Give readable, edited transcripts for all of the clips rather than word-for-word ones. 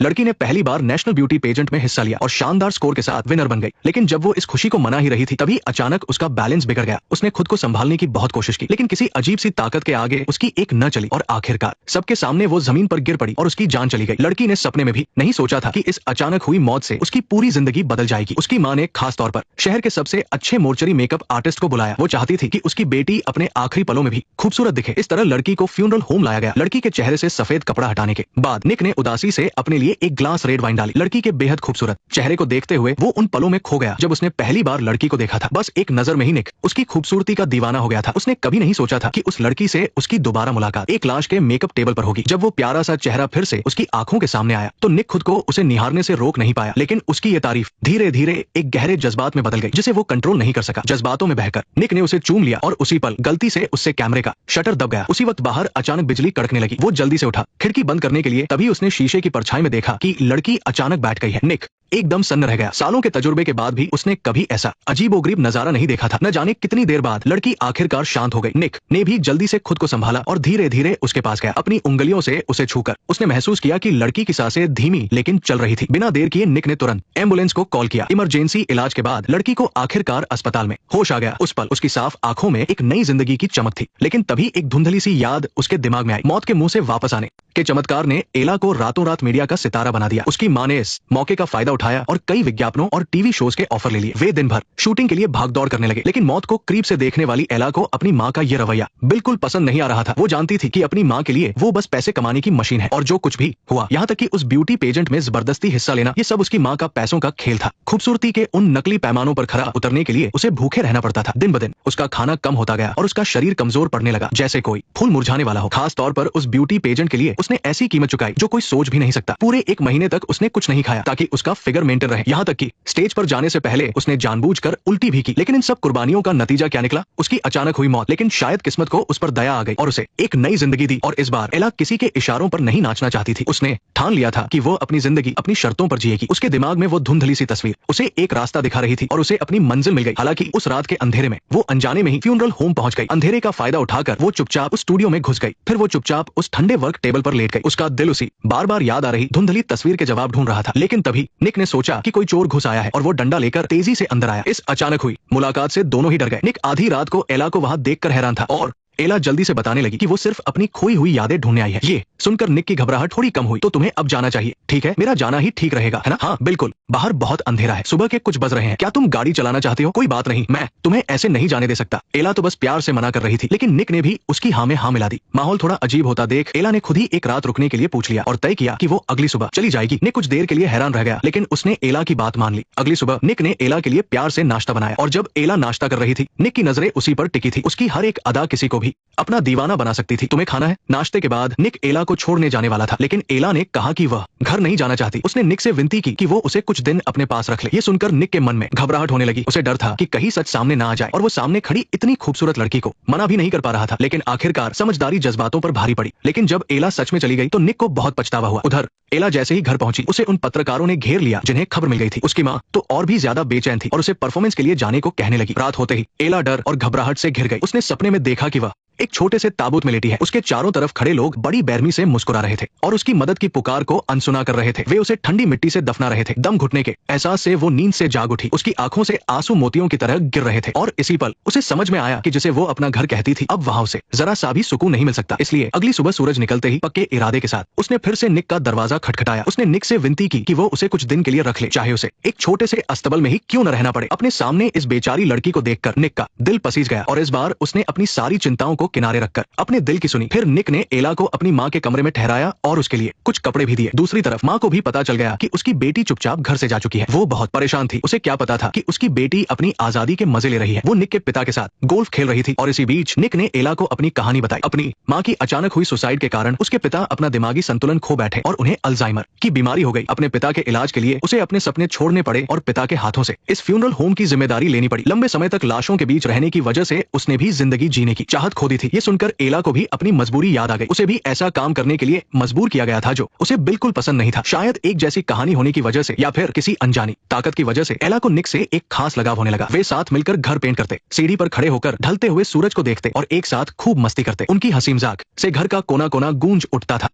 लड़की ने पहली बार नेशनल ब्यूटी पेजेंट में हिस्सा लिया और शानदार स्कोर के साथ विनर बन गई। लेकिन जब वो इस खुशी को मना ही रही थी तभी अचानक उसका बैलेंस बिगड़ गया। उसने खुद को संभालने की बहुत कोशिश की लेकिन किसी अजीब सी ताकत के आगे उसकी एक न चली और आखिरकार सबके सामने वो जमीन पर गिर पड़ी और उसकी जान चली गई। लड़की ने सपने में भी नहीं सोचा था कि इस अचानक हुई मौत से उसकी पूरी जिंदगी बदल जाएगी। उसकी मां ने खास तौर पर शहर के सबसे अच्छे मोर्चरी मेकअप आर्टिस्ट को बुलाया। वो चाहती थी कि उसकी बेटी अपने आखिरी पलों में भी खूबसूरत दिखे। इस तरह लड़की को फ्यूनरल होम लाया गया। लड़की के चेहरे से सफेद कपड़ा हटाने के बाद निक ने उदासी से अपने लिए एक ग्लास रेड वाइन डाली। लड़की के बेहद खूबसूरत चेहरे को देखते हुए वो उन पलों में खो गया जब उसने पहली बार लड़की को देखा था। बस एक नजर में ही निक उसकी खूबसूरती का दीवाना हो गया था। उसने कभी नहीं सोचा था कि उस लड़की से उसकी दोबारा मुलाकात एक लाश के मेकअप टेबल पर होगी। जब वो प्यारा सा चेहरा फिर से उसकी आंखों के सामने आया तो निक खुद को उसे निहारने से रोक नहीं पाया। लेकिन उसकी ये तारीफ धीरे धीरे एक गहरे जज्बात में बदल गई जिसे वो कंट्रोल नहीं कर सका। जज्बातों में बहकर निक ने उसे चूम लिया और उसी पल गलती से उससे कैमरे का शटर दब गया। उसी वक्त बाहर अचानक बिजली कड़कने लगी। वो जल्दी से उठा खिड़की बंद करने के लिए, तभी उसने शीशे की परछाई में देखा कि लड़की अचानक बैठ गई है। निक एकदम सन्न रह गया। सालों के तजुर्बे के बाद भी उसने कभी ऐसा अजीबोगरीब नजारा नहीं देखा था। न जाने कितनी देर बाद लड़की आखिरकार शांत हो गई। निक ने भी जल्दी से खुद को संभाला और धीरे धीरे उसके पास गया। अपनी उंगलियों से उसे छूकर उसने महसूस किया कि लड़की की सांसें धीमी लेकिन चल रही थी। बिना देर किए निक ने तुरंत एम्बुलेंस को कॉल किया। इमरजेंसी इलाज के बाद लड़की को आखिरकार अस्पताल में होश आ गया। उस पल उसकी साफ आंखों में एक नई जिंदगी की चमक थी। लेकिन तभी एक धुंधली सी याद उसके दिमाग में आई। मौत के मुंह से वापस आने के चमत्कार ने एला को रातों रात मीडिया का सितारा बना दिया। उसकी मां ने इस मौके का फायदा उठाया और कई विज्ञापनों और टीवी शोज के ऑफर ले लिए। वे दिन भर शूटिंग के लिए भागदौड़ करने लगे। लेकिन मौत को करीब से देखने वाली एला को अपनी मां का यह रवैया बिल्कुल पसंद नहीं आ रहा था। वो जानती थी कि अपनी मां के लिए वो बस पैसे कमाने की मशीन है और जो कुछ भी हुआ, यहाँ तक कि उस ब्यूटी पेजेंट में जबरदस्ती हिस्सा लेना, ये सब उसकी मां का पैसों का खेल था। खूबसूरती के उन नकली पैमानों पर खरा उतरने के लिए उसे भूखे रहना पड़ता था। दिन ब दिन उसका खाना कम होता गया और उसका शरीर कमजोर पड़ने लगा, जैसे कोई फूल मुरझाने वाला हो। खास तौर पर उस ब्यूटी पेजेंट के लिए उसने ऐसी कीमत चुकाई जो कोई सोच भी नहीं सकता। पूरे एक महीने तक उसने कुछ नहीं खाया ताकि उसका फिगर मेंटेन रहे। यहाँ तक कि स्टेज पर जाने से पहले उसने जानबूझकर उल्टी भी की। लेकिन इन सब कुर्बानियों का नतीजा क्या निकला? उसकी अचानक हुई मौत। लेकिन शायद किस्मत को उस पर दया आ गई और उसे एक नई जिंदगी दी। और इस बार एला किसी के इशारों पर नहीं नाचना चाहती थी। उसने ठान लिया था कि वो अपनी जिंदगी अपनी शर्तों पर जिएगी। उसके दिमाग में वो धुंधली सी तस्वीर उसे एक रास्ता दिखा रही थी और उसे अपनी मंजिल मिल गई। हालांकि उस रात के अंधेरे में वो अनजाने में ही फ्यूनरल होम पहुंच गई। अंधेरे का फायदा उठाकर वो चुपचाप उस स्टूडियो में घुस गई। फिर वो चुपचाप उस ठंडे वर्क टेबल पर लेट गई। उसका दिल उसी बार बार याद आ रही धुंधली तस्वीर के जवाब ढूंढ रहा था। लेकिन तभी निक ने सोचा कि कोई चोर घुस आया है और वो डंडा लेकर तेजी से अंदर आया। इस अचानक हुई मुलाकात से दोनों ही डर गए। निक आधी रात को एला को वहां देखकर हैरान था और एला जल्दी से बताने लगी कि वो सिर्फ अपनी खोई हुई यादें ढूंढने आई है। ये सुनकर निक की घबराहट थोड़ी कम हुई। तो तुम्हें अब जाना चाहिए, ठीक है? मेरा जाना ही ठीक रहेगा, है ना? हाँ बिल्कुल। बाहर बहुत अंधेरा है, सुबह के कुछ बज रहे हैं। क्या तुम गाड़ी चलाना चाहते हो? कोई बात नहीं, मैं तुम्हें ऐसे नहीं जाने दे सकता। एला तो बस प्यार से मना कर रही थी, लेकिन निक ने भी उसकी हाँ में हाँ मिला दी। माहौल थोड़ा अजीब होता देख एला ने खुद ही एक रात रुकने के लिए पूछ लिया और तय किया कि वो अगली सुबह चली जाएगी। निक कुछ देर के लिए हैरान रह गया, लेकिन उसने एला की बात मान ली। अगली सुबह निक ने एला के लिए प्यार से नाश्ता बनाया और जब एला नाश्ता कर रही थी निक की नजरें उसी पर टिकी थी। उसकी हर एक अदा किसी को भी अपना दीवाना बना सकती थी। तुम्हें खाना है? नाश्ते के बाद निक एला को छोड़ने जाने वाला था, लेकिन एला ने कहा कि वह घर नहीं जाना चाहती। उसने निक से विनती की कि वो उसे कुछ दिन अपने पास रख ले। ये सुनकर निक के मन में घबराहट होने लगी। उसे डर था कि कहीं सच सामने ना आ जाए और वो सामने खड़ी इतनी खूबसूरत लड़की को मना भी नहीं कर पा रहा था। लेकिन आखिरकार समझदारी जज्बातों पर भारी पड़ी। लेकिन जब एला सच में चली गई तो निक को बहुत पछतावा हुआ। उधर एला जैसे ही घर पहुंची उसे उन पत्रकारों ने घेर लिया जिन्हें खबर मिल गई थी। उसकी मां तो और भी ज्यादा बेचैन थी और उसे परफॉर्मेंस के लिए जाने को कहने लगी। रात होते ही एला डर और घबराहट से घिर गई। उसने सपने में देखा कि वह एक छोटे से ताबूत में लेटी है। उसके चारों तरफ खड़े लोग बड़ी बेरहमी से मुस्कुरा रहे थे और उसकी मदद की पुकार को अनसुना कर रहे थे। वे उसे ठंडी मिट्टी से दफना रहे थे। दम घुटने के एहसास से वो नींद से जाग उठी। उसकी आंखों से आंसू मोतियों की तरह गिर रहे थे और इसी पल उसे समझ में आया कि जिसे वो अपना घर कहती थी अब वहां उसे जरा सा भी सुकून नहीं मिल सकता। इसलिए अगली सुबह सूरज निकलते ही पक्के इरादे के साथ उसने फिर से निक का दरवाजा खटखटाया। उसने निक से विनती की कि वो उसे कुछ दिन के लिए रख ले, चाहे उसे एक छोटे से अस्तबल में ही क्यों न रहना पड़े। अपने सामने इस बेचारी लड़की को देखकर निक का दिल पसीज गया और इस बार उसने अपनी सारी चिंताओं को किनारे रखकर अपने दिल की सुनी। फिर निक ने एला को अपनी मां के कमरे में ठहराया और उसके लिए कुछ कपड़े भी दिए। दूसरी तरफ मां को भी पता चल गया कि उसकी बेटी चुपचाप घर से जा चुकी है। वो बहुत परेशान थी। उसे क्या पता था कि उसकी बेटी अपनी आजादी के मजे ले रही है। वो निक के पिता के साथ गोल्फ खेल रही थी और इसी बीच निक ने एला को अपनी कहानी बताई। अपनी मां की अचानक हुई सुसाइड के कारण उसके पिता अपना दिमागी संतुलन खो बैठे और उन्हें अल्जाइमर की बीमारी हो गई। अपने पिता के इलाज के लिए उसे अपने सपने छोड़ने पड़े और पिता के हाथों से इस फ्यूनरल होम की जिम्मेदारी लेनी पड़ी। लंबे समय तक लाशों के बीच रहने की वजह से उसने भी जिंदगी जीने की चाहत खो दी थी। ये सुनकर एला को भी अपनी मजबूरी याद आ गई। उसे भी ऐसा काम करने के लिए मजबूर किया गया था जो उसे बिल्कुल पसंद नहीं था। शायद एक जैसी कहानी होने की वजह से या फिर किसी अनजानी ताकत की वजह से एला को निक से एक खास लगाव होने लगा। वे साथ मिलकर घर पेंट करते, सीढ़ी पर खड़े होकर ढलते हुए सूरज को देखते और एक साथ खूब मस्ती करते। उनकी हंसी मजाक से घर का कोना कोना गूंज उठता था।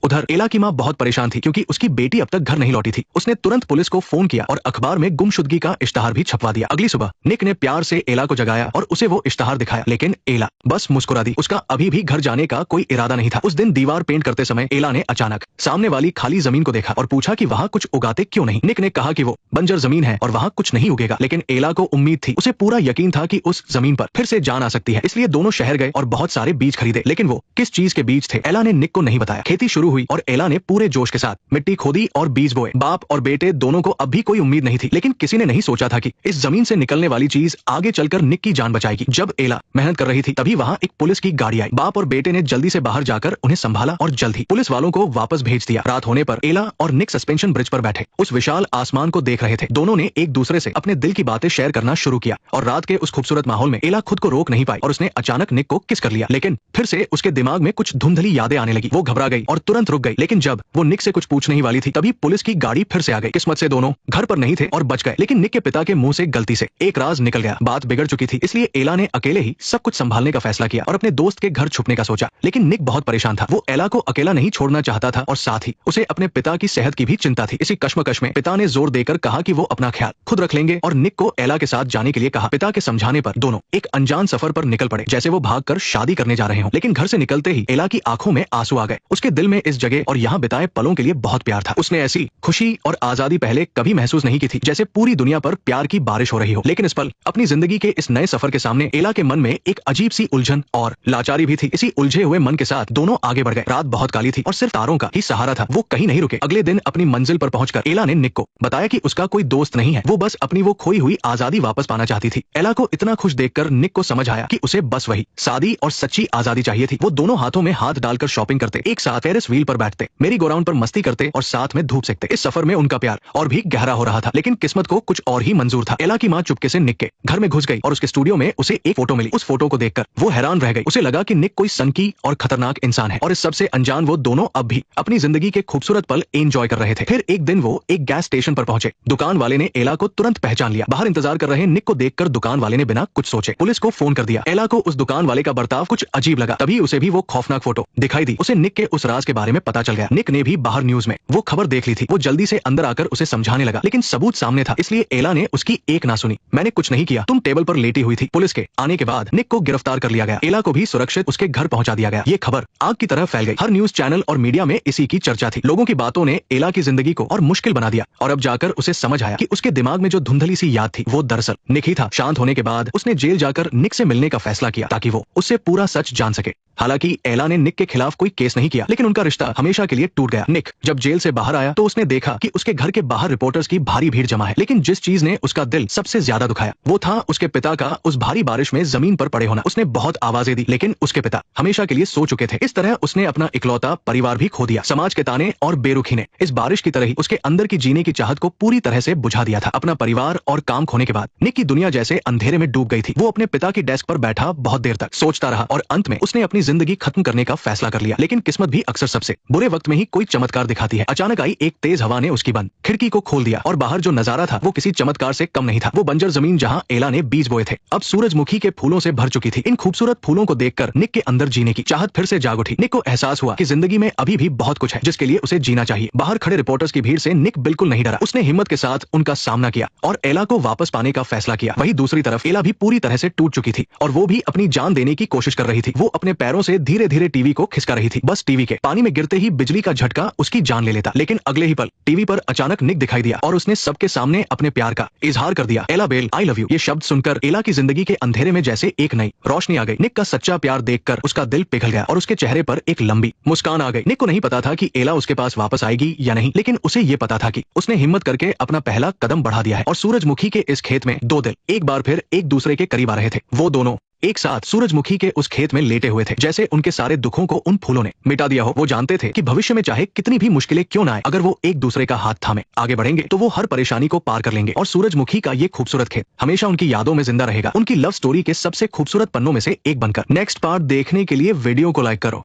उधर एला की माँ बहुत परेशान थी क्योंकि उसकी बेटी अब तक घर नहीं लौटी थी। उसने तुरंत पुलिस को फोन किया और अखबार में गुमशुदगी का इश्तहार भी छपवा दिया। अगली सुबह निक ने प्यार से एला को जगाया और उसे वो इश्तहार दिखाया, लेकिन एला बस मुस्कुरा दी। उसका अभी भी घर जाने का कोई इरादा नहीं था। उस दिन दीवार पेंट करते समय एला ने अचानक सामने वाली खाली जमीन को देखा और पूछा कि वहाँ कुछ उगाते क्यों नहीं। निक ने कहा कि वो बंजर जमीन है और वहाँ कुछ नहीं उगेगा, लेकिन एला को उम्मीद थी, उसे पूरा यकीन था कि उस जमीन पर फिर से जान आ सकती है। इसलिए दोनों शहर गए और बहुत सारे बीज खरीदे, लेकिन वो किस चीज के बीज थे एला ने निक को नहीं बताया। खेती शुरू हुई और एला ने पूरे जोश के साथ मिट्टी खोदी और बीज बोए। बाप और बेटे दोनों को अब भी कोई उम्मीद नहीं थी, लेकिन किसी ने नहीं सोचा था कि इस जमीन से निकलने वाली चीज आगे चलकर निक की जान बचाएगी। जब एला मेहनत कर रही थी तभी वहाँ एक पुलिस की गाड़ी आई। बाप और बेटे ने जल्दी से बाहर जाकर उन्हें संभाला और जल्द ही पुलिस वालों को वापस भेज दिया। रात होने पर एला और निक सस्पेंशन ब्रिज पर बैठे उस विशाल आसमान को देख रहे थे। दोनों ने एक दूसरे से अपने दिल की बातें शेयर करना शुरू किया और रात के उस खूबसूरत माहौल में एला खुद को रोक नहीं पाई और उसने अचानक निक को किस कर लिया। लेकिन फिर से उसके दिमाग में कुछ धुंधली यादें आने लगी। वो घबरा गई और तुरंत रुक गई, लेकिन जब वो निक से कुछ पूछने ही वाली थी तभी पुलिस की गाड़ी फिर से आ गई। किस्मत से दोनों घर पर नहीं थे और बच गए, लेकिन निक के पिता के मुंह से गलती से एक राज निकल गया। बात बिगड़ चुकी थी, इसलिए एला ने अकेले ही सब कुछ संभालने का फैसला किया और अपने दोस्त के घर छुपने का सोचा। लेकिन निक बहुत परेशान था। वो एला को अकेला नहीं छोड़ना चाहता था और साथ ही उसे अपने पिता की सेहत की भी चिंता थी। इसी कश्मकश में पिता ने जोर देकर कहा कि वो अपना ख्याल खुद रख लेंगे और निक को एला के साथ जाने के लिए कहा। पिता के समझाने पर दोनों एक अनजान सफर पर निकल पड़े, जैसे वो भागकर शादी करने जा रहे हों। लेकिन घर से निकलते ही एला की आंखों में आंसू आ गए। उसके दिल में इस जगह और यहाँ बिताए पलों के लिए बहुत प्यार था। उसने ऐसी खुशी और आजादी पहले कभी महसूस नहीं की थी, जैसे पूरी दुनिया पर प्यार की बारिश हो रही हो। लेकिन इस पल अपनी जिंदगी के इस नए सफर के सामने एला के मन में एक अजीब सी उलझन और लाचारी भी थी। इसी उलझे हुए मन के साथ दोनों आगे बढ़ गए। रात बहुत काली थी और सिर्फ तारों का ही सहारा था। वो कहीं नहीं रुके। अगले दिन अपनी मंजिल पर पहुंचकर एला ने निक को बताया कि उसका कोई दोस्त नहीं है, वो बस अपनी वो खोई हुई आजादी वापस पाना चाहती थी। एला को इतना खुश देखकर निक को समझ आया कि उसे बस वही सादी और सच्ची आजादी चाहिए थी। वो दोनों हाथों में हाथ डालकर शॉपिंग करते, एक साथ फेरिस व्हील पर बैठते, मेरी गोराउंड पर मस्ती करते और साथ में धूप सेकते। इस सफर में उनका प्यार और भी गहरा हो रहा था, लेकिन किस्मत को कुछ और ही मंजूर था। एला की माँ चुपके से निक के घर में घुस गई और उसके स्टूडियो में उसे एक फोटो मिली। उस फोटो को देखकर वो हैरान रह गई। उसे लगा कि निक कोई सनकी और खतरनाक इंसान है और इस सबसे अनजान वो दोनों अब भी अपनी जिंदगी के खूबसूरत पल एंजॉय कर रहे थे। फिर एक दिन वो एक गैस स्टेशन पर पहुंचे। दुकान वाले ने एला को तुरंत पहचान लिया। बाहर इंतजार कर रहे निक को देखकर दुकान वाले ने बिना कुछ सोचे पुलिस को फोन कर दिया। एला को उस दुकान वाले का बर्ताव कुछ अजीब लगा। तभी उसे भी वो खौफनाक फोटो दिखाई दी। उसे निक के उस राज के बारे में पता चल गया। निक ने भी बाहर न्यूज में वो खबर देख ली थी। वो जल्दी से अंदर आकर उसे समझाने लगा, लेकिन सबूत सामने था, इसलिए एला ने उसकी एक ना सुनी। मैंने कुछ नहीं किया, तुम टेबल पर लेटी हुई थी। पुलिस के आने के बाद निक को गिरफ्तार कर लिया गया। एला को भी सुरक्षित उसके घर पहुंचा दिया गया। ये खबर आग की तरह फैल गई। हर न्यूज चैनल और मीडिया में इसी की चर्चा थी। लोगों की बातों ने एला की जिंदगी को और मुश्किल बना दिया और अब जाकर उसे समझ आया कि उसके दिमाग में जो धुंधली सी याद थी वो दरअसल निक ही था। शांत होने के बाद उसने जेल जाकर निक से मिलने का फैसला किया ताकि वो उससे पूरा सच जान सके। हालांकि एला ने निक के खिलाफ कोई केस नहीं किया, लेकिन उनका रिश्ता हमेशा के लिए टूट गया। निक जब जेल से बाहर आया तो उसने देखा कि उसके घर के बाहर रिपोर्टर्स की भारी भीड़ जमा है, लेकिन जिस चीज ने उसका दिल सबसे ज्यादा दुखाया वो था उसके पिता का उस भारी बारिश में जमीन पर पड़े होना। उसने बहुत आवाजें दी, लेकिन उसके पिता हमेशा के लिए सो चुके थे। इस तरह उसने अपना इकलौता परिवार भी खो दिया। समाज के ताने और बेरुखी ने इस बारिश की तरह ही उसके अंदर की जीने की चाहत को पूरी तरह से बुझा दिया था। अपना परिवार और काम खोने के बाद निक की दुनिया जैसे अंधेरे में डूब गई थी। वो अपने पिता की डेस्क पर बैठा बहुत देर तक सोचता रहा और अंत में उसने अपनी जिंदगी खत्म करने का फैसला कर लिया। लेकिन किस्मत भी अक्सर सबसे बुरे वक्त में ही कोई चमत्कार दिखाती है। अचानक आई एक तेज हवा ने उसकी बंद खिड़की को खोल दिया और बाहर जो नजारा था वो किसी चमत्कार से कम नहीं था। वो बंजर जमीन जहां एला ने बीज बोए थे अब सूरजमुखी के फूलों से भर चुकी थी। इन खूबसूरत फूलों को देखकर निक के अंदर जीने की चाहत फिर से जाग उठी। निक को एहसास हुआ कि जिंदगी में अभी भी बहुत कुछ है जिसके लिए उसे जीना चाहिए। बाहर खड़े रिपोर्टर्स की भीड़ से निक बिल्कुल नहीं डरा। उसने हिम्मत के साथ उनका सामना किया और एला को वापस पाने का फैसला किया। वहीं दूसरी तरफ एला भी पूरी तरह से टूट चुकी थी और वो भी अपनी जान देने की कोशिश कर रही थी। वो अपने पैरों से धीरे धीरे टीवी को खिसका रही थी। बस टीवी के पानी में गिरते ही बिजली का झटका उसकी जान ले लेता। लेकिन अगले ही पल टीवी पर अचानक निक दिखाई दिया और उसने सबके सामने अपने प्यार का इजहार कर दिया। एला बेल आई लव यू। ये शब्द सुनकर एला की जिंदगी के अंधेरे में जैसे एक नई रोशनी आ गई। निक का सच्चा प्यार देखकर उसका दिल पिघल गया और उसके चेहरे पर एक लंबी मुस्कान आ गई। निक को नहीं पता था कि एला उसके पास वापस आएगी या नहीं, लेकिन उसे ये पता था कि उसने हिम्मत करके अपना पहला कदम बढ़ा दिया है। और सूरजमुखी के इस खेत में दो दिल एक बार फिर एक दूसरे के करीब आ रहे थे। वो दोनों एक साथ सूरजमुखी के उस खेत में लेटे हुए थे, जैसे उनके सारे दुखों को उन फूलों ने मिटा दिया हो। वो जानते थे कि भविष्य में चाहे कितनी भी मुश्किलें क्यों ना आए, अगर वो एक दूसरे का हाथ थामे आगे बढ़ेंगे तो वो हर परेशानी को पार कर लेंगे। और सूरजमुखी का ये खूबसूरत खेत हमेशा उनकी यादों में जिंदा रहेगा, उनकी लव स्टोरी के सबसे खूबसूरत पन्नों में से एक बनकर। नेक्स्ट पार्ट देखने के लिए वीडियो को लाइक करो।